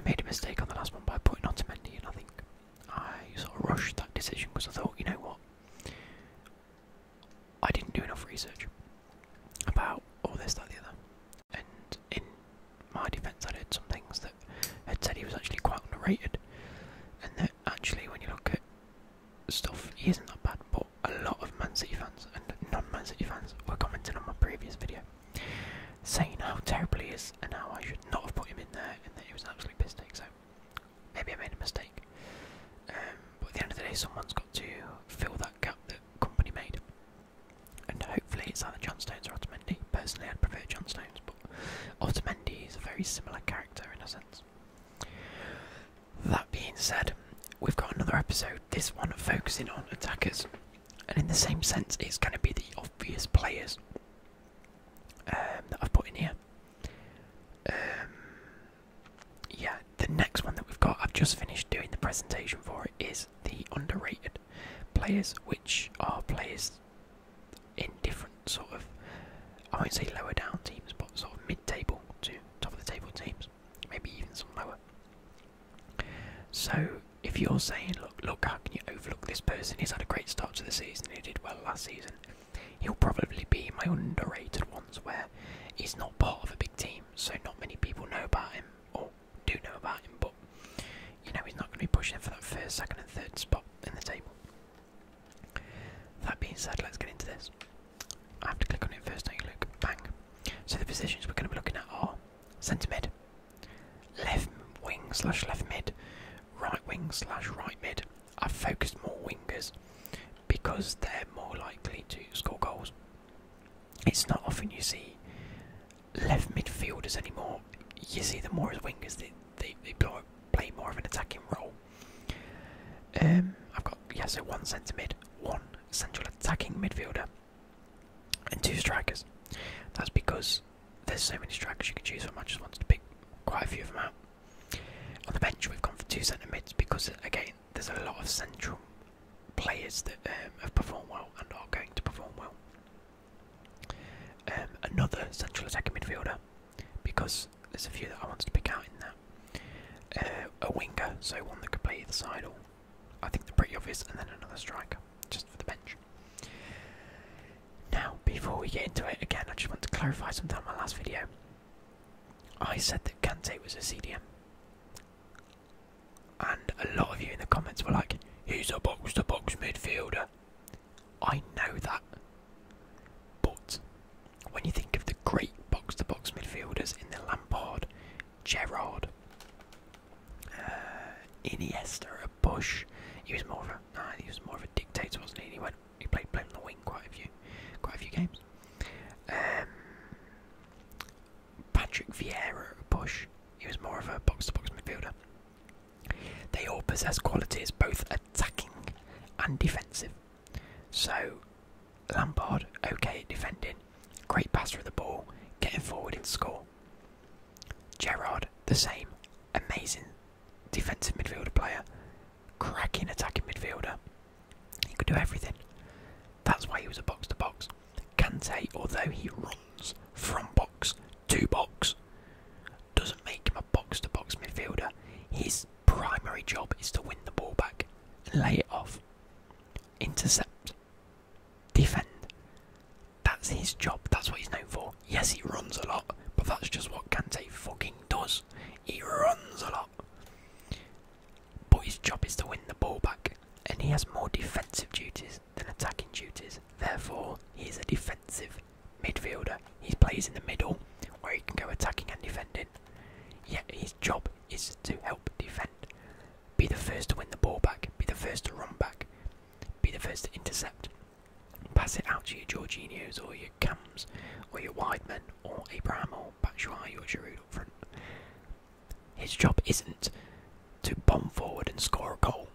made a mistake on the last one by putting Otamendi in. I think I sort of rushed that decision because I thought, you know what, I didn't do enough research about all this, that, the other. And in my defence, I heard some things that had said he was actually quite underrated, and that actually, when you look at stuff, he isn't that bad. But a lot of Man City fans and non-Man City fans were commenting on my previous video, saying how terrible he is and how I should not have put him in there, and that it was an absolute mistake. So maybe I made a mistake. But at the end of the day, someone's got to fill that gap that company made. And hopefully it's either John Stones or Otamendi. Personally, I'd prefer John Stones, but Otamendi is a very similar character in a sense. That being said, we've got another episode, this one focusing on attackers. And in the same sense, it's going to be the obvious players that I've put in here. Yeah, the next one that we've got, I've just finished doing the presentation for it, is the underrated players, which are players in different sort of, I won't say lower down teams, but sort of mid-table to top of the table teams, maybe even some lower. So if you're saying, look, how can you overlook this person? He's had a great start to the season, he did well last season. He'll probably be my underrated ones, where he's not part of a big team, so not many people know about him, or do know about him, but you know, he's not going to be pushing for that first, second and third spot in the table. That being said, let's get into this. I have to click on it first, don't you, Luke? Bang. So the positions we're going to be looking at are centre mid, left wing slash left mid, right wing slash right mid. I've focused more wingers because they're more likely to score goals. It's not often you see left midfielders anymore. You see them more as wingers. They play more of an attacking role. I've got, yeah, so one centre mid, one central attacking midfielder, and two strikers. That's because there's so many strikers you can choose from. I just wanted to pick quite a few of them out. On the bench, we've gone for two centre mids because, again, there's a lot of central players that have performed well and are going to perform well. Another central attacking midfielder, because there's a few that I wanted to pick out in that. A winger, so one that could play either side, or I think they're pretty obvious, and then another striker, just for the bench. Now, before we get into it, again, I just want to clarify something on my last video. I said that Kante was a CDM. And a lot of you in the comments were like, he's a box-to-box midfielder. I know that. But when you think of the great box-to-box midfielders in the Lampard, Gerrard, Iniesta, Bush, he was more of a dictator, wasn't he? He played on the wing quite a few games. Patrick Vieira, Bush, he was more of a box-to-box midfielder. They all possess qualities both attacking and defensive. So, Lampard, okay at defending, great passer of the ball, getting forward in score. Gerrard, the same, amazing defensive midfielder player, cracking attacking midfielder. He could do everything. That's why he was a box-to-box. Kante, although he runs from box to box, doesn't make him a box-to-box midfielder. His primary job is to win the ball back and lay it off, intercept, defend. That's his job, that's what he's known for. Yes, he runs a lot, but that's just what Kante fucking does. He runs a lot, but his job is to win the ball back, and he has more defensive duties than attacking duties. Therefore, he is a defensive midfielder. He plays in the middle where he can go attacking and defending. Yet his job is to help defend. Be the first to win the ball back, be the first to run back, be the first to intercept. Pass it out to your Jorginhos or your Cams or your wide men or Abraham or Batshuayi or Giroud up front. His job isn't to bomb forward and score a goal.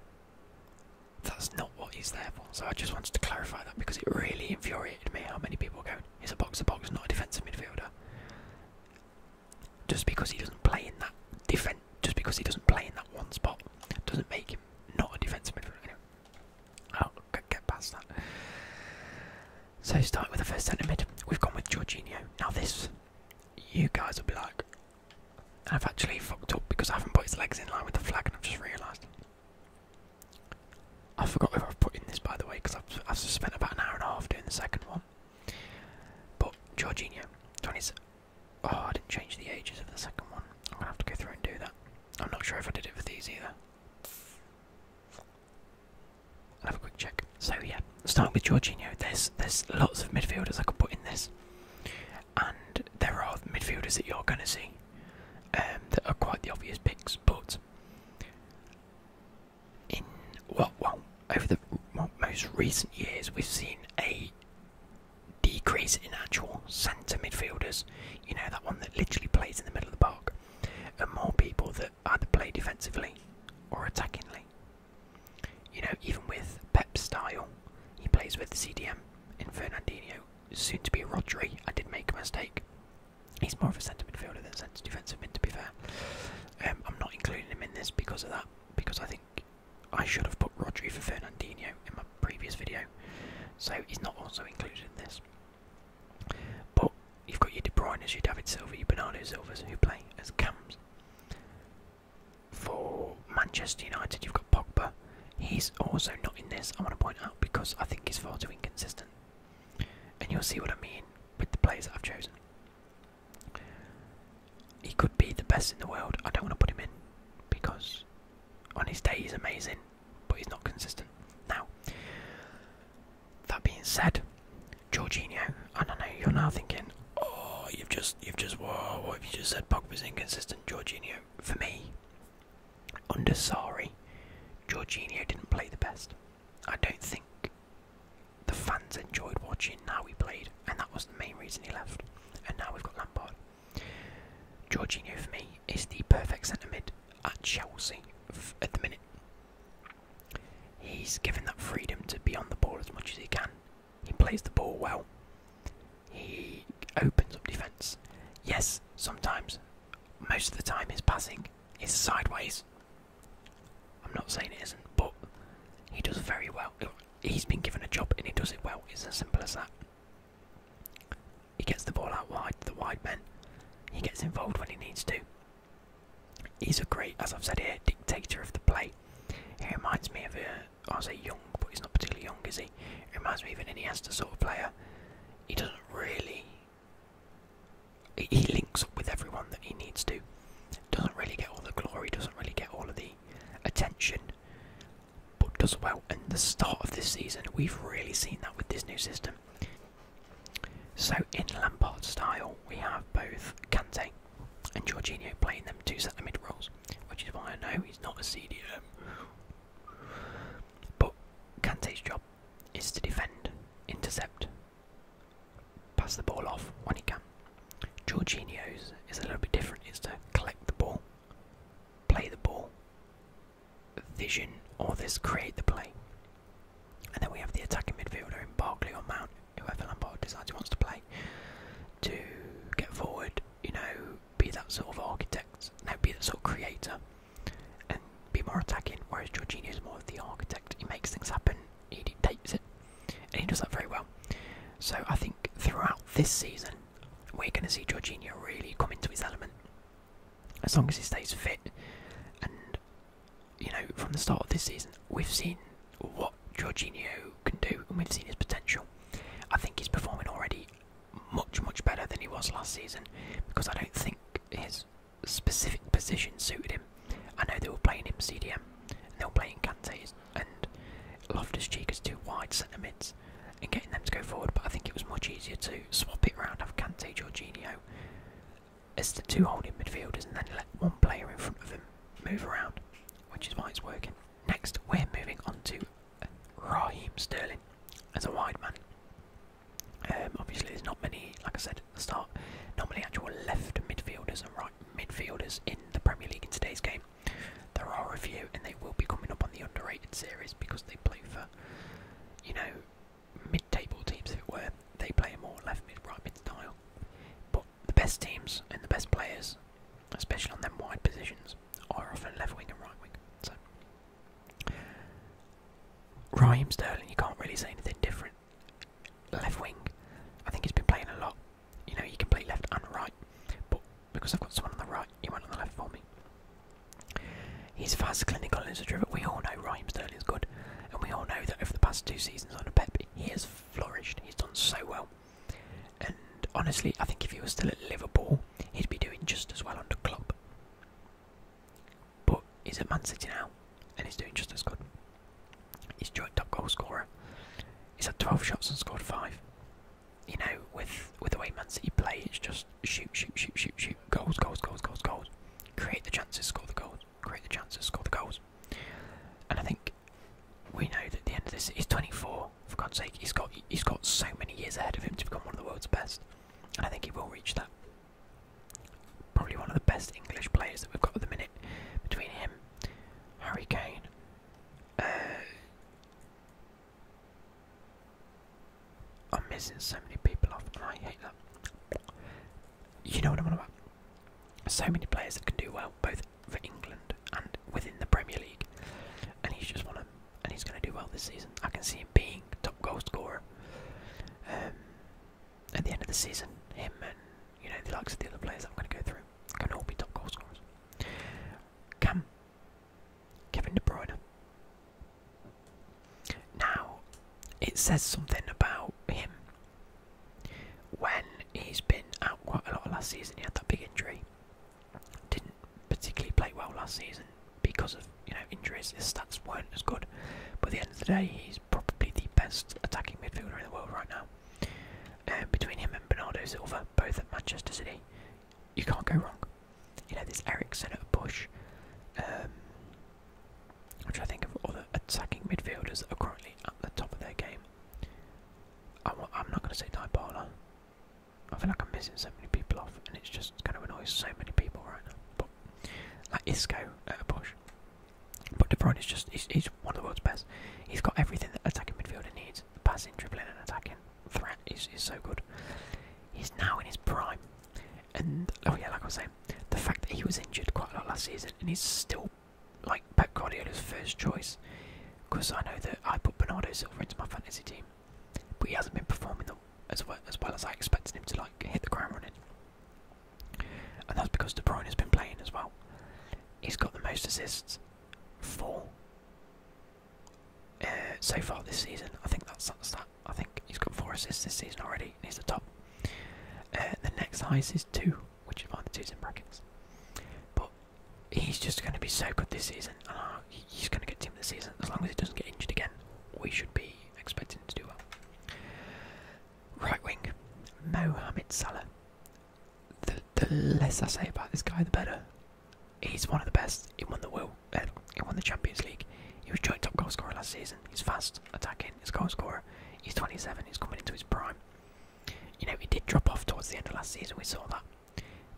That's not what he's there for. So I just wanted to clarify that because it really infuriated me how many people are going, he's a box-to-box, not a defensive midfielder. Just because he doesn't play in that just because he doesn't play in that one spot, doesn't make him not a defensive midfielder. Anyway, I'll get past that. So starting with the first centre mid, we've gone with Jorginho. Now this, you guys will be like, I've actually fucked up because because I haven't put his legs in line with the flag, and I've just realised. I forgot whether I've put in this, by the way, because I've spent about an hour and a half doing the second one. But Jorginho, 20s. Oh, I didn't change the ages of the second one. I'm gonna have to go through and do that. I'm not sure if I did it for these either. I'll have a quick check. So yeah, starting with Jorginho, there's lots of midfielders I could put in this, and there are midfielders that you're gonna see that are quite the obvious picks, but in over the most recent years, we've seen a decrease in actual centre midfielders. You know, that one that literally plays in the middle of the park, and more people that either play defensively or attackingly. You know, even with Pep's style, he plays with the CDM in Fernandinho, soon to be Rodri. I did make a mistake. He's more of a centre midfielder than a centre defensive mid, to be fair. I'm not including him in this because of that, because I think I should have put Rodri for Fernandinho in my previous video, so he's not also included in this. But you've got your De Bruyne, your David Silva, your Bernardo Silvas who play as cams. For Manchester United, you've got Pogba. He's also not in this, I want to point out, because I think he's far too inconsistent. And you'll see what I mean with the players that I've chosen. He could be the best in the world. I don't want to put him in because on his day he's amazing, but he's not consistent. Now, that being said, Jorginho, and I know you're now thinking, oh, whoa, what have you just said? Pogba's inconsistent. Jorginho, for me, under Sarri, Jorginho didn't play the best. I don't think the fans enjoyed watching how he played, and that was the main reason he left. And now we've got Lampard. Jorginho for me is the perfect centre mid at Chelsea at the minute. He's given that freedom to be on the ball as much as he can. He plays the ball well. He opens up defence. Yes, sometimes, most of the time his passing is sideways. I'm not saying it isn't, but he does very well. He's been given a job and he does it well. It's as simple as that. He gets the ball out wide to the wide men. He gets involved when he needs to. He's a great, as I've said here, dictator of the play. He reminds me of I'll say young, but he's not particularly young, is he? He reminds me of an Iniesta sort of player. He doesn't really... He links up with everyone that he needs to. Doesn't really get all the glory, doesn't really get all of the attention, but does well. And the start of this season, we've really seen that with this new system. So in Lampard's style, we have both Kante and Jorginho playing them two centre mid roles, which is why I know he's not a CDM. But Kante's job is to defend, intercept, pass the ball off when he can. Jorginho's is a little bit different. It's to collect the ball, play the ball, vision, or this create the play. And then we have the attacking midfielder in Barkley or Mount, whoever Lampard decides he wants to play, to get forward, you know, be that sort of architect, be that sort of creator, and be more attacking, whereas Jorginho is more of the architect. He makes things happen, he dictates it, and he does that very well. So I think throughout this season, we're going to see Jorginho really come into his element, as long as he stays fit. And, you know, from the start of this season, we've seen what Jorginho can do, and we've seen his potential. I think he's performing already much, much better than he was last season, because I don't think his specific position suited him. I know they were playing him CDM, and they were playing Kante and Loftus-Cheek as two wide centre mids, and getting them to go forward, but I think it was much easier to swap it around, have Kante, Jorginho as the two holding midfielders, and then let one player in front of him move around, which is why it's working. Next, we're moving on to Raheem Sterling as a wide man. Obviously there's not many, like I said at the start, not many actual left midfielders and right midfielders in the Premier League in today's game. There are a few, and they will be coming up on the underrated series because they play for, you know, mid-table teams, if it were. They play a more left mid, right mid style. But the best teams and the best players, especially on them wide positions, He's fast, clinical, and is a driven. We all know Raheem Sterling's good, and we all know that over the past 2 seasons under Pep, he has flourished. He's done so well. And honestly, I think if he was still at Liverpool, he'd be doing just as well under Klopp. But he's at Man City now, and he's doing just as good. He's joint top goal scorer. He's had 12 shots and scored 5. You know, with the way Man City play, it's just shoot, goals. Create the chances, score the goals. Create the chances, score the goals. And I think we know that at the end of this, he's 24. For God's sake, he's got so many years ahead of him to become one of the world's best, and I think he will reach that. Probably one of the best English players that we've got at the minute. Between him, Harry Kane, I'm missing so many people off, and I hate that. You know what I'm on about. So many players that can do well, both for England and within the Premier League, and he's just one of them, and he's going to do well this season. I can see him being top goal scorer at the end of the season. Him and the likes of the other players that I'm going to go through can all be top goal scorers. Kevin De Bruyne. Now, it says something about him when he's been out quite a lot last season. He had that big injury. Didn't particularly play well last season because of injuries. His stats weren't as good, but at the end of the day, he's probably the best attacking midfielder in the world right now. Between him and Bernardo Silva, both at Manchester City, you can't go wrong. There's Eriksen at a push. I'm trying to think of other attacking midfielders that are currently at the top of their game. I'm not going to say Dybala. I feel like I'm missing so many people off, and it's just going to annoy so many people right now. But like Isco at a push. But De Bruyne is he's one of the world's best. He's got everything that attacking midfielder needs. Passing, dribbling and attacking. Threat is so good. He's now in his prime. And, like I was saying, the fact that he was injured quite a lot last season and he's still like Pep Guardiola's first choice, because I know that I put Bernardo Silva into my fantasy team, but he hasn't been performing as well as I expected him to hit the ground running. And that's because De Bruyne has been playing as well. He's got the most assists, 4 so far this season. I think that's that stat. I think he's got 4 assists this season already, and he's the top. The next highest is 2, which is why the 2's in brackets. But he's just going to be so good this season, and he's going to get team of the season. As long as he doesn't get injured again, we should be expecting him to do well. Right wing, Mohamed Salah. The less I say about this guy, the better. He's one of the best. He won the Champions League. He was joint top goal scorer last season. He's fast, attacking, he's a goal scorer. He's 27, he's coming into his prime. He did drop off towards the end of last season, we saw that.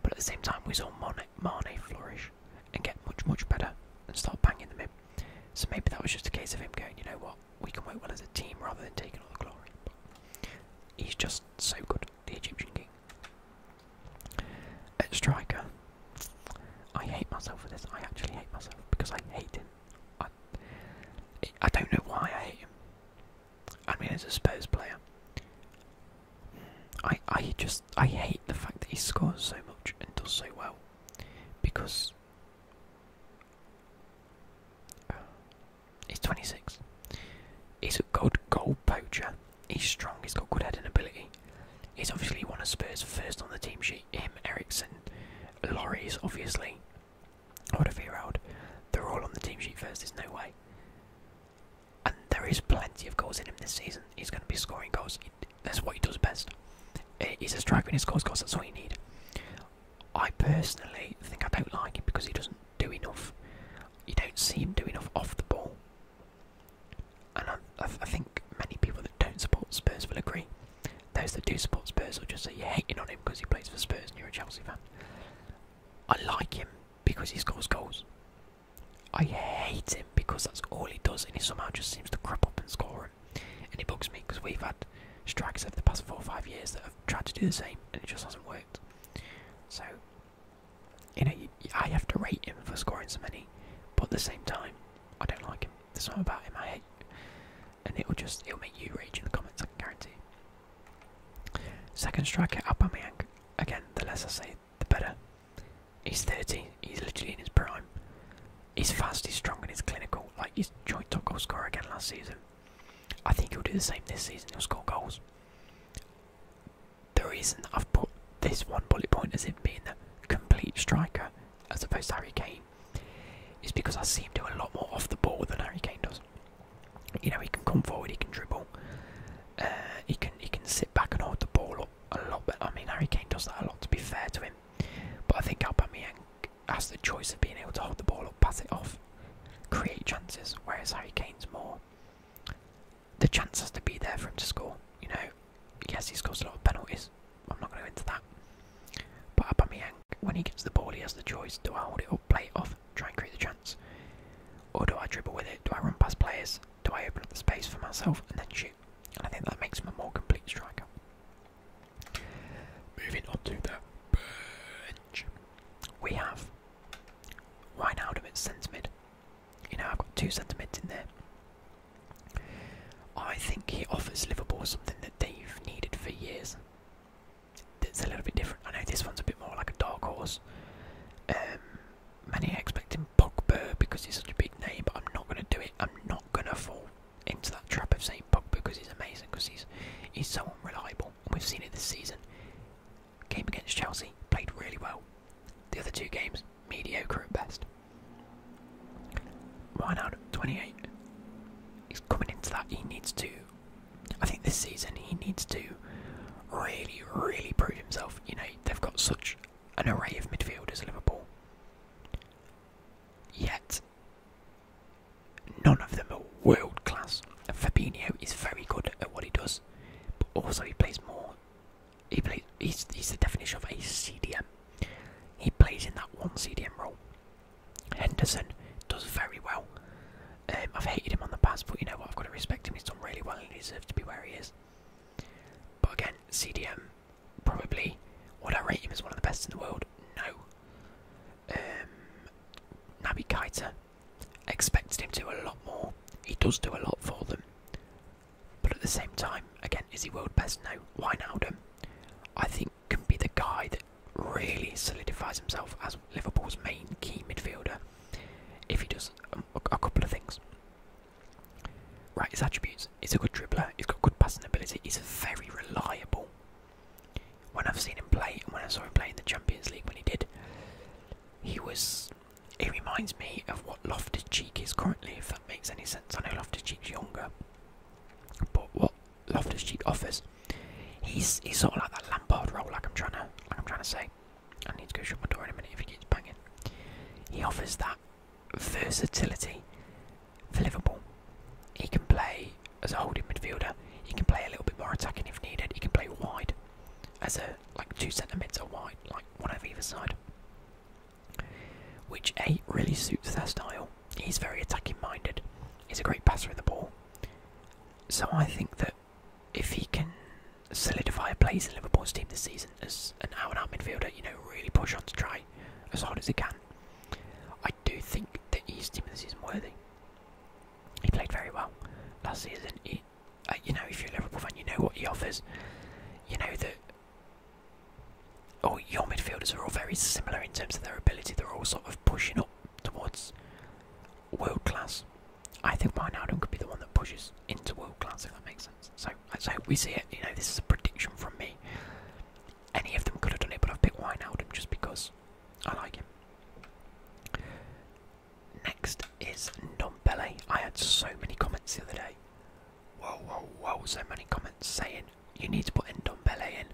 But at the same time, we saw Mane flourish and get much better and start banging them in. So maybe that was just a case of him going, you know what, we can work well as a team rather than taking all the glory. But he's just so good, the Egyptian king. At striker, I hate myself for this. I actually hate myself because I hate him. I don't know why I hate him. I mean, as a Spurs player, I hate the fact that he scores so much and does so well, because he's 26. He's a good goal poacher. He's strong. He's got good heading ability. He's obviously one of Spurs' first on the team sheet. Him, Eriksen, Lloris, obviously. Odegaard. They're all on the team sheet first. There's no way. And there is plenty of goals in him this season. He's going to be scoring goals. That's what he does best. He's a striker and he scores goals. That's all you need. I personally think I don't like him because he doesn't do enough. You don't see him do enough off the ball. And I think many people that don't support Spurs will agree. Those that do support Spurs will just say you're hating on him because he plays for Spurs and you're a Chelsea fan. I like him because he scores goals. I hate him because that's all he does, and he somehow just seems to crop up and score him. And it bugs me because we've had strikers over the past 4 or 5 years that have tried to do the same and it just hasn't worked. So, I have to rate him for scoring so many, but at the same time, I don't like him. There's something about him I hate. And it'll make you rage in the comments, I can guarantee. Second striker, Aubamayang. Again, the less I say, the better. He's 30, he's literally in his prime. He's fast, he's strong, and he's clinical. Like, he's joint top goal scorer again last season. I think he'll do the same this season. He'll score goals. The reason that I've put this one bullet point as him being the complete striker as opposed to Harry Kane is because I see him do a lot more off the ball than Harry Kane does. You know, he can come forward, he can dribble, he can sit back and hold the ball up a lot better. I mean, Harry Kane does that a lot, to be fair to him. But I think Aubamayang has the choice of being able to hold the ball up, pass it off, create chances, whereas Harry Kane's more, the chance has to be there for him to score. You know, yes, he scores a lot of penalties. I'm not going to go into that. But Aubamayang, when he gets the ball, he has the choice. Do I hold it up, play it off, try and create the chance? Or do I dribble with it? Do I run past players? Do I open up the space for myself and then shoot? And I think that makes him a more complete striker. Moving on to the bench. We have Wijnaldum at centre mid. You know, I've got two centre mids in there. I think he offers Liverpool something that they've needed for years. It's a little bit different. I know this one's a bit more like a dark horse. Many are expecting Pogba because he's such a big name, but I'm not going to do it. I'm not going to fall into that trap of saying Pogba because he's amazing, because he's so unreliable. And we've seen it this season. Game against Chelsea, played really well. The other two games, mediocre at best. Wijnaldum, 28. He's coming into that. He needs to, I think this season, he needs to really, really prove himself. You know, they've got such an array of midfielders at Liverpool. Yet, none of them are world class. Firmino is very good at what he does, but also he plays more. He's the definition of a CDM. He plays in that one CDM role. Henderson does very well. I've hated him on the past, but you know what? I've got to respect him. He's done really well and he deserves to be where he is. But again, CDM, probably, would I rate him as one of the best in the world? No. Naby Keita, expected him to do a lot more. He does do a lot for them. But at the same time, again, is he world best? No. Wijnaldum, I think, can be the guy that really solidifies himself as Liverpool's main key midfielder if he does a couple of things. Right, his attributes. He's a good dribbler, he's got good passing ability, he's very reliable. When I've seen him play, and when I saw him play in the Champions League when he did, he reminds me of what Loftus-Cheek is currently, if that makes any sense. I know Loftus-Cheek's younger, but what Loftus-Cheek offers, he's sort of like that Lampard role, like I'm trying to say. I need to go shut my door in a minute if he keeps banging. He offers that versatility for Liverpool. He can play as a holding midfielder. He can play a little bit more attacking if needed. He can play wide as two centre mids are wide, like one of either side, which really suits their style. He's very attacking minded. He's a great passer in the ball. So I think that if he can solidify a place in Liverpool's team this season as an out-and-out midfielder, you know, really push on to try as hard as he can, I do think that he's team of the season worthy. He played very well last season. You know, if you're a Liverpool fan, you know what he offers. You know that your midfielders are all very similar in terms of their ability. They're all sort of pushing up towards world class. I think Wijnaldum could be the one that pushes into world class, if that makes sense. So let's hope we see it. You know, this is a prediction from me. Any of them could have done it, but I've picked Wijnaldum just because I like him. Next is Ndombele. I had so many comments the other day. Whoa, so many comments saying you need to put Ndombele in.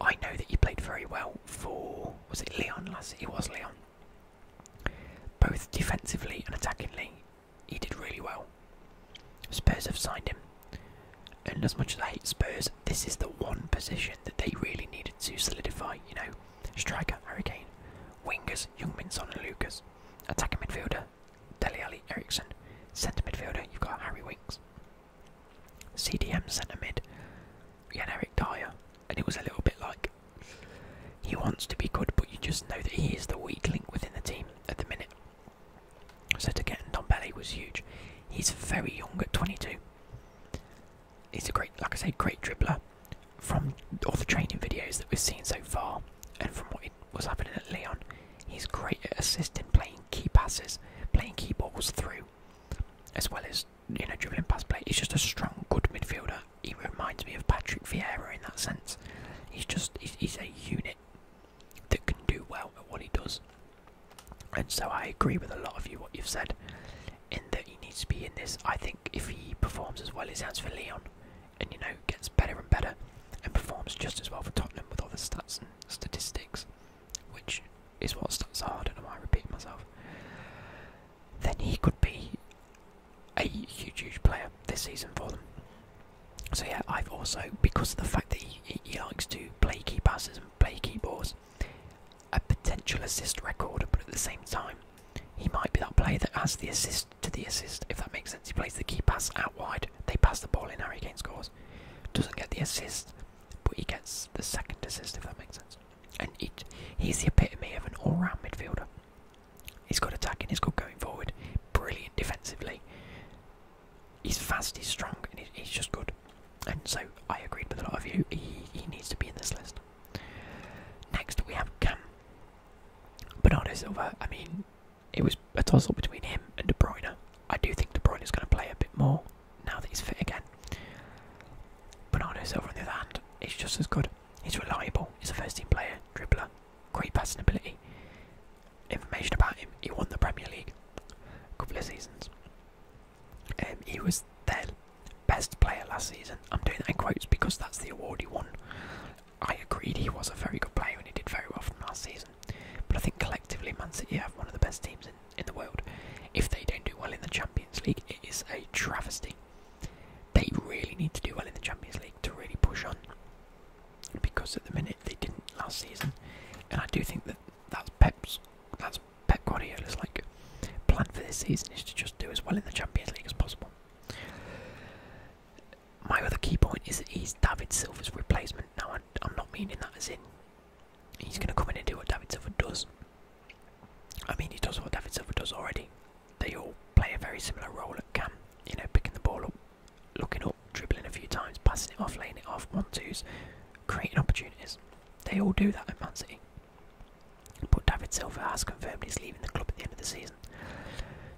I know that he played very well for, was it Lyon last? It was Lyon. Both defensively and attackingly, he did really well. Spurs have signed him, and as much as I hate Spurs, this is the one position that they really needed to solidify. You know, striker, Harry Kane, wingers, Young-Min Son and Lucas, attacking midfielder, Dele Alli, Eriksen, centre midfielder, you've got Harry Winks, CDM centre mid, Eric Dyer, and it was a little bit like, he wants to be good, but you just know that he is the weak link within the team at the minute. So to get Ndombele was huge. He's very young at 22. He's a great, like I say, great dribbler. From all the training videos that we've seen so far, and from what was happening at Lyon, he's great at assisting, playing key passes, And so I agree with a lot of you what you've said, in that he needs to be in this. I think if he performs as well as he has for Leon, and gets better and better, and performs just as well for Tottenham with all the stats and statistics, which is what stats are, I don't know why I repeat myself, then he could be a huge player this season for them. So yeah, I've also, because of the fact that he likes to play key passes and play key balls, a potential assist record, but at the same time, he might be that player that has the assist to the assist, if that makes sense. He plays the key pass out wide, they pass the ball in, Harry Kane scores. Doesn't get the assist, but he gets the second assist, if that makes sense. And he's the epitome of an all-round midfielder. He's got attacking, he's got going forward, brilliant defensively. He's fast, he's strong, and he's just good. And so I agreed with a lot of you, he needs to be in this list. Next we have Cam. Bernardo Silva, I mean, it was a toss-up between him and De Bruyne. I do think De Bruyne is going to play a bit more now that he's fit again. Bernardo Silva, on the other hand, is just as good. He's reliable, he's a first-team player, dribbler, great passing ability. Information about him, he won the Premier League a couple of seasons. He was their best player last season. I'm doing that in quotes because that's the award he won. I agreed he was a very good player and he did very well from last season. But I think collectively Man City have one of the best teams in the world. If they don't do well in the Champions League, it is a travesty. They really need to do well in the Champions League to really push on. Because at the minute they didn't last season. And I do think that's Pep Guardiola's plan for this season, is to just do as well in the Champions League as possible. My other key point is that he's David Silva's replacement. Now I'm not meaning that as in he's going to come in and do what David Silva does. I mean, he does what David Silva does already. They all play a very similar role at Cam. Picking the ball up, looking up, dribbling a few times, passing it off, laying it off, 1-2s, creating opportunities. They all do that at Man City. But David Silva has confirmed he's leaving the club at the end of the season.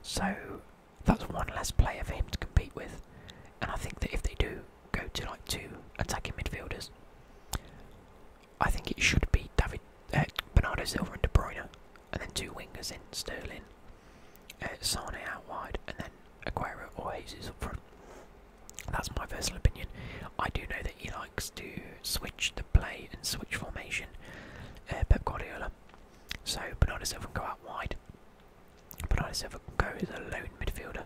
So that's one less player for him to compete with. And I think that if they do go to two attacking midfielders, I think it should be Bernardo Silva and De Bruyne, and then two wingers in Sterling, Sane out wide, and then Aguero or Jesus up front. That's my personal opinion. I do know that he likes to switch the play and switch formation, Pep Guardiola. So Bernardo Silva can go out wide. Bernardo Silva can go as a lone midfielder.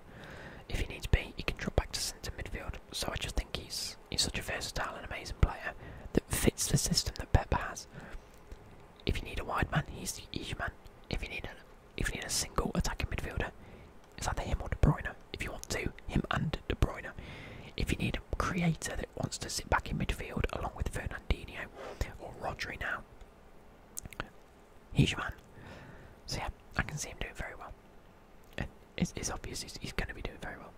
If he needs to be, he can drop back to centre midfield. So I just think he's such a versatile and amazing player that fits the system that Pep has. If you need a wide man, he's your man. If you need a single attacking midfielder, it's either him or De Bruyne. If you want to, him and De Bruyne. If you need a creator that wants to sit back in midfield along with Fernandinho or Rodri now, he's your man. So yeah, I can see him doing very well. And it's obvious he's going to be doing very well.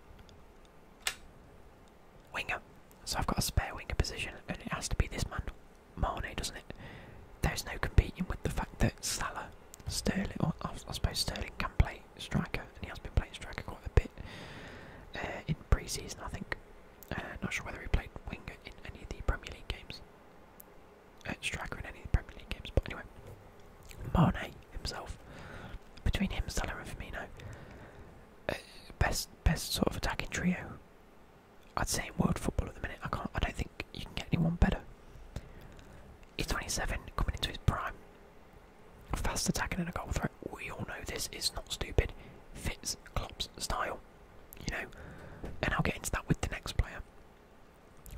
Winger. So I've got a spare winger position and it has to be this man, Mane, doesn't it? There's no competing with the fact that Salah, Sterling, or I suppose Sterling can play striker, and he has been playing striker quite a bit in pre-season, I think. Not sure whether he played winger in any of the Premier League games. Striker in any of the Premier League games, but anyway. Mane himself, between him, Salah and Firmino, best sort of attacking trio, I'd say, in world football at the minute. I don't think you can get anyone better. He's 27, coming into his prime. Fast attacking and a goal threat. We all know this is not stupid. Fits Klopp's style, And I'll get into that with the next player.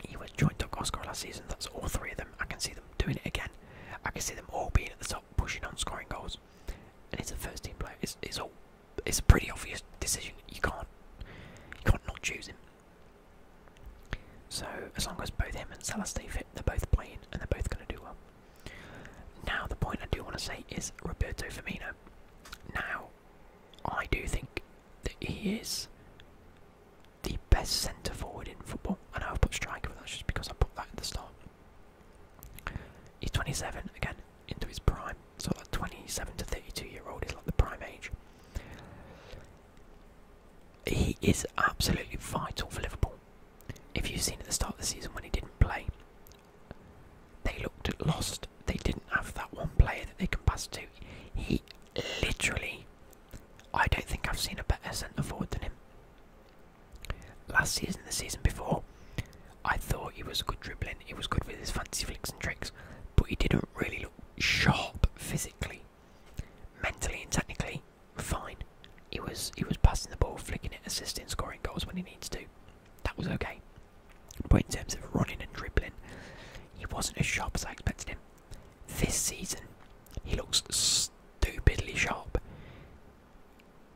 He was joint top goal scorer last season. That's all three of them. I can see them doing it again. I can see them all being at the top, pushing on, scoring goals. And he's a first team player. It's a pretty obvious decision. You can't not choose him. So as long as both him and Salah stay fit, they're both playing and they're both going to do well. Now the point I do want to say is Roberto Firmino. Now, I do think that he is the best centre forward in football. I know I've put striker, but that's just because I put that at the start. He's 27, again, into his prime. So that 27 to 32 year old is like the prime age. He is absolutely vital for Liverpool. If you've seen at the start of the season when he didn't play, they looked lost. They didn't have that one player that they can pass to. He literally I don't think I've seen a better centre forward than him. Last season, the season before, I thought he was good dribbling, he was good with his fancy flicks and tricks, but he didn't really look sharp physically. Mentally and technically, fine. He was passing the ball, flicking it, assisting, scoring goals when he needs to. That was okay. But in terms of running and dribbling, he wasn't as sharp as I expected him. This season, he looks stupidly sharp.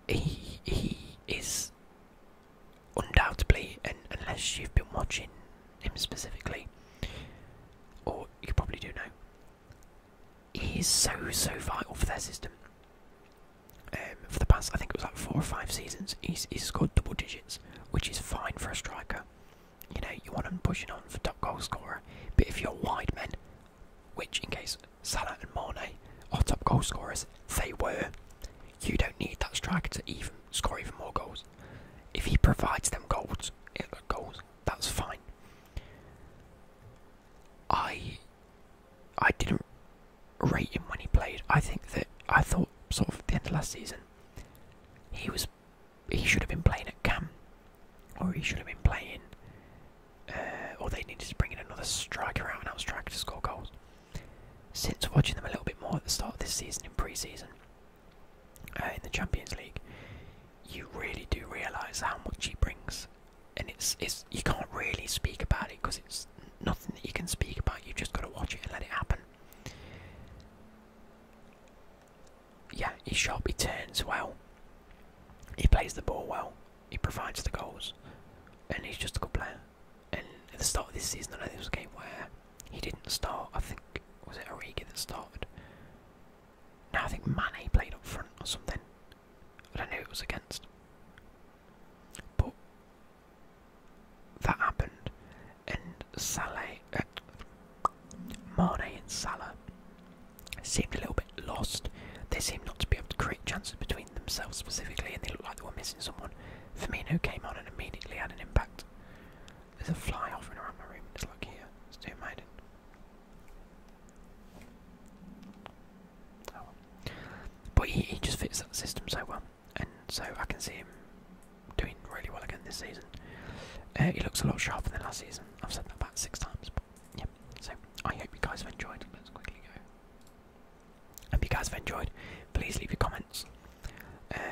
He is undoubtedly, and unless you've been watching him specifically, or you probably do know, he is so vital for their system. For the past, I think it was like 4 or 5 seasons, he's scored double digits, which is fine for a striker. You know, you want him pushing on for top goal scorer, but if you're wide men, which in case Salah and Mane are top goal scorers, they were, you don't need that striker to even score even more goals. If he provides them goals, that's fine. I didn't rate him when he played. I thought sort of at the end of last season, he should have been playing at Cam, or he should have been playing, or they needed to bring in another striker, out and out striker to score goals. Since watching them a little bit more at the start of this season in pre-season, in the Champions League, you really do realise how much he brings, and it's you can't really speak about it because it's nothing that you can speak about. You've just got to watch it and let it happen. Yeah, he's sharp, he turns well, he plays the ball well, he provides the goals, and he's just a good player. And at the start of this season, I know there was a game where he didn't start. I think, was it Origi that started? No, I think Mane played up front or something. I don't know who it was against. But that happened, and Mane and Salah seemed a little bit lost. They seemed not to be able to create chances between themselves specifically, and they looked like they were missing someone. Firmino came on and immediately had an impact. There's a fly hovering around my room. It's like here. It's too amazing. Oh. But he just fits that system so well, and so I can see him doing really well again this season. He looks a lot sharper than last season. I've said that about 6 times, but yeah. So I hope you guys have enjoyed. Let's quickly go. Hope you guys have enjoyed. Please leave your comments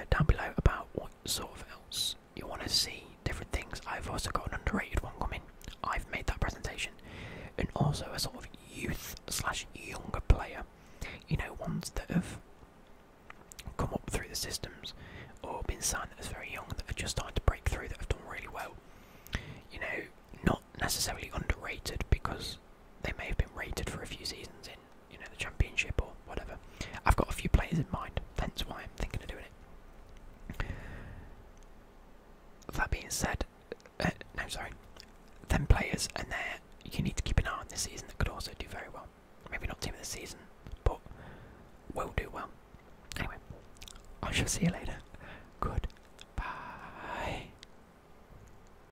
down below about what sort of else you want to see, different things. I've also got an underrated one coming. I've made that presentation, and also a sort of youth/younger player. You know, ones that have come up through the systems or been signed as very young, that are just starting to break through, that have done really well. You know, not necessarily underrated because they may have been rated for a few seasons in, you know, the Championship or whatever. I've got a few players in mind, hence why I'm thinking of doing it. That being said, them players, and you need to keep an eye on this season, that could also do very well. Maybe not team of the season, but will do well. Anyway, I shall see you later.